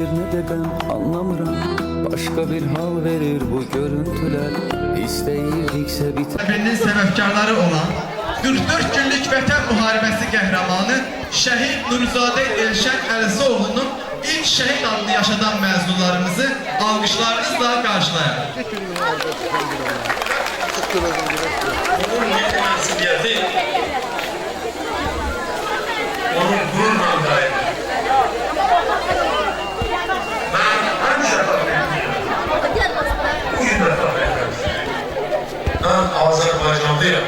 Ne de ben anlamıram, başka bir hal verir bu görüntüler. İsteyirdikse biter. Efendinin sebepkarları olan 44 günlük Vətən Müharibəsi qəhrəmanı Şəhid Nuruzadə Elşən Əlizoğlu'nun ilk şəhid adını yaşadan məzunlarımızı alqışlarınızla qarşılayaq. Onun məsuliyyəti onun qururla dair. Mən həmişə tapıyım. Bugün də tapıyım. Mən Azərbaycanlıyam.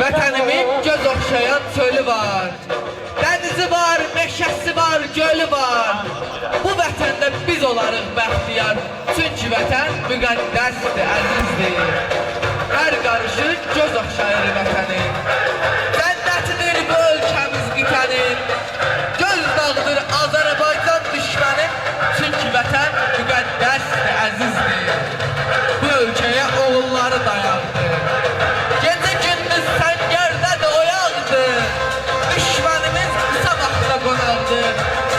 Vətənimin göz oxşayan çölü var, dənizi var, meşəsi var, gölü var. Bu vətəndə biz olarıq bəxtiyar, çünki vətən müqəddəsdir, əzizdir. Hər qarışı göz oxşayır vətənin, cənnətidir bu ölkəmiz qitənin. Göz dağıdır Azərbaycan düşmənin, çünki vətən müqəddəsdir, əzizdir. Bu ölkəyə oğulları dayandı.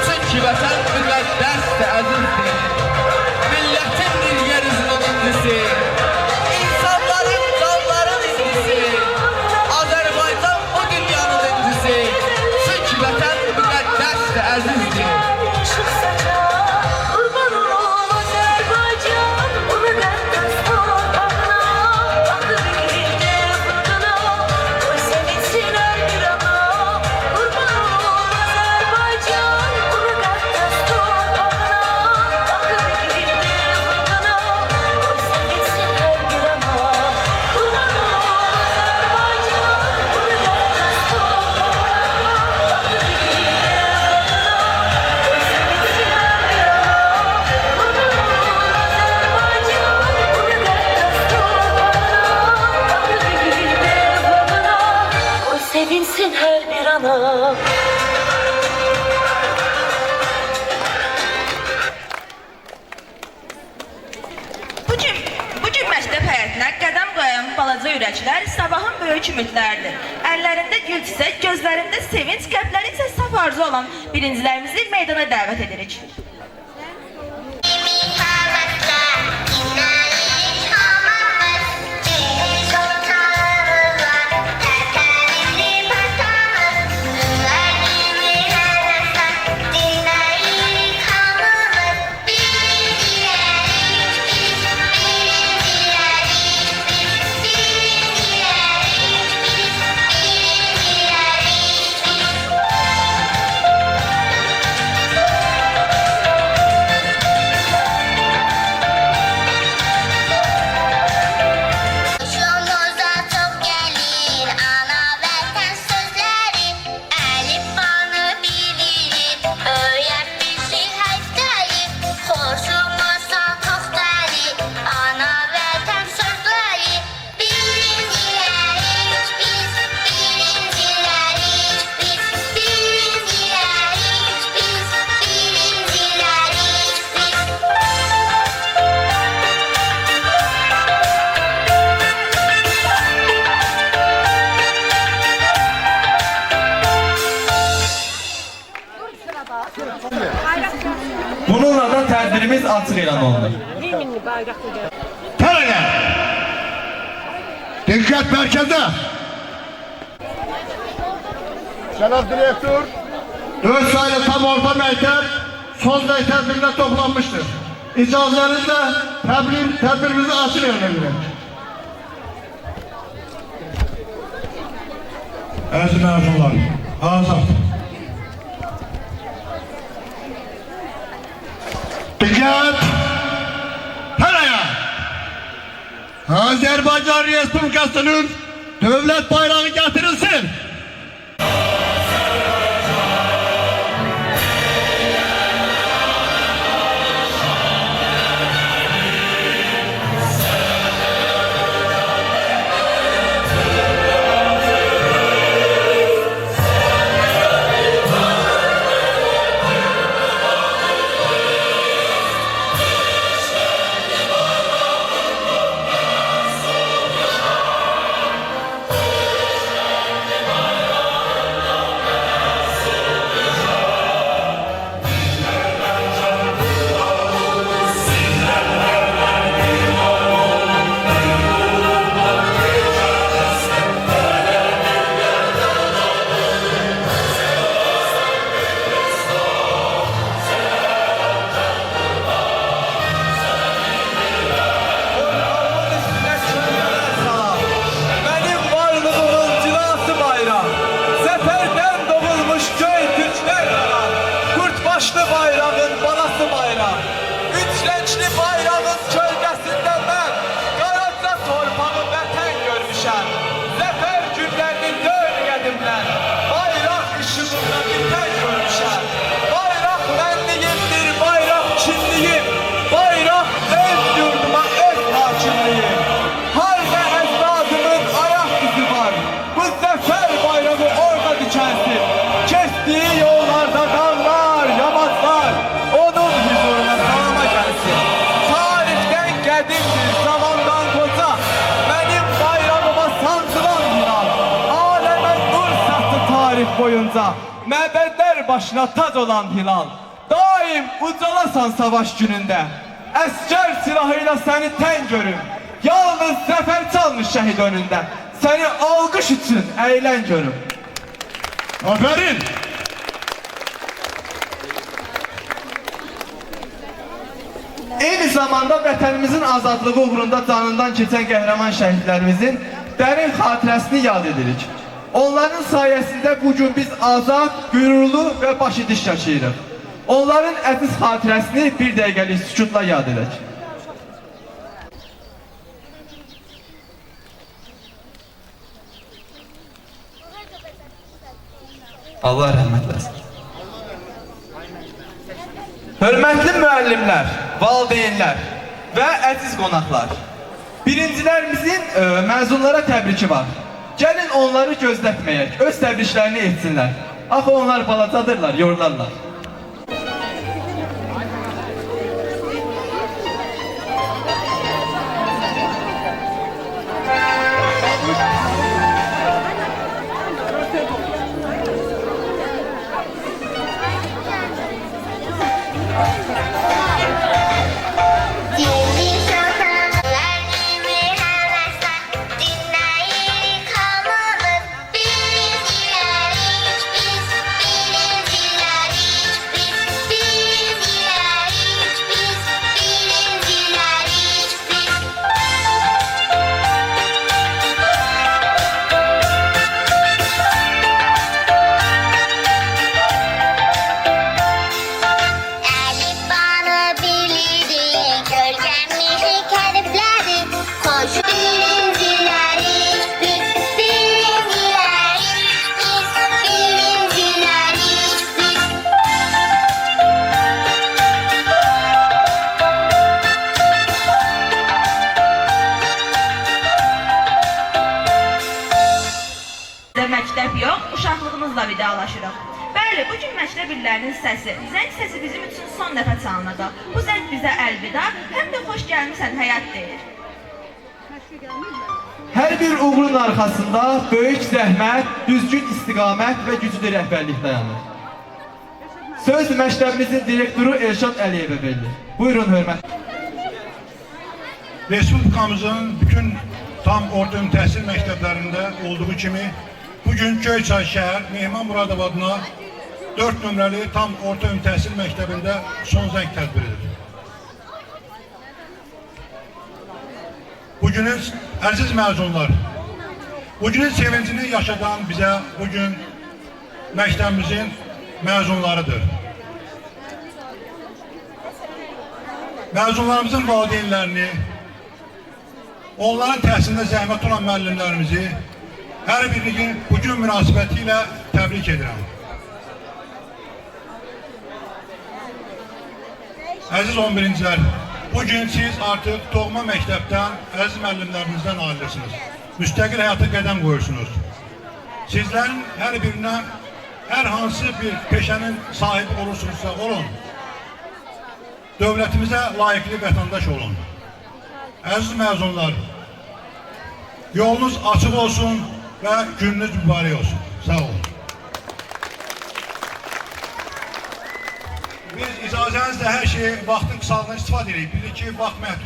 Çünki vətən müqəddəsdir, əzizdir. Millətindir yeryüzünün incisi, insanların, canların incisi. Azərbaycan bu dünyanın incisi, çünki vətən müqəddəsdir, əzizdir. Sevinsin her bir ana. Bugün məktəb həyətinə qədəm qoyan balaca ürəklər sabahın böyük ümidləridir. Əllərində gül çiçək, gözlərində sevinç, qəlbləri isə saf arzu olan birincilərimizi meydana dəvət edirik. Hamasla, inanın, hamas, açıq elan olunur. Tereye! Dikkat merkezde! Cenab Direktör, 4 sayılı tam orta mektep son tedbirinde toplanmıştır. İcazenizle tedbirimizi açın edebilirim. Əziz mezunlar, azad. Dikkat! Tereye! Azerbaycan Respublikası'nın devlet bayrağı getirilsin. Boyunca məbədlər başına tac olan hilal, daim ucalasan savaş günündə. Əskər silahıyla səni tən görüm, yalnız zəfər çalmış şəhid önündə. Səni alqış üçün əylən görüm. Aferin! Eyni zamanda vətənimizin azadlığı uğrunda canından keçən qəhrəman şəhidlərimizin dərin xatirəsini yad edirik. Onların sayesinde bugün biz azad, gürurlu ve başıdiş yaşayırıq. Onların əziz xatirəsini bir dəqiqəlik sükutla yad edək. Allah rəhmət eləsin. Hörmətli müəllimlər, valideynlər və əziz qonaqlar. Birincilərimizin məzunlara təbriki var. Gəlin onları gözlətməyək, öz təbriklərini etsinlər. Axı onlar balacadırlar, yorlarlar. Məktəb yox, uşaqlığımızla vidalaşırıq. Bəli, bugün məktəb illərinin səsi, zəng səsi bizim üçün son dəfə çalınacaq. Bu zəng bizə əlvida, həm də xoş gəlmişsən həyat deyir. Hər bir uğurun arxasında böyük zəhmət, düzgün istiqamət və güclü rəhbərlik dayanır. Söz məktəbimizin direktoru Elşad Əliyevə verilir. Buyurun hörmət. Respublikamızın bütün tam orta təhsil məktəblərində olduğu kimi bugün Göyçay şəhər Mehman Muradov adına 4 nömrəli tam orta təhsil məktəbində son zəng tədbiridir. Bugünün əziz məzunlar, bugünün sevincini yaşadan bizə bugün məktəbimizin məzunlarıdır. Məzunlarımızın valideynlərini, onların təhsilində zəhmət olan müəllimlərimizi hər birini bugün münasibəti ilə təbrik edirəm. Əziz 11-cilər, bugün siz artıq doğma məktəbdən, əziz müəllimlərinizdən ayrılırsınız. Müstəqil həyata qədəm qoyursunuz. Sizlərin hər birinə hər hansı bir peşənin sahibi olursunuzsa olun. Dövlətimizə layiqli vətəndaş olun. Əziz məzunlar, yolunuz açıq olsun və gününüz mübarək olsun. Sağ olun. Biz icazənizlə hər şeyi vaxtın qısalığına istifadə edirik. Bilirik ki, vaxt məhdud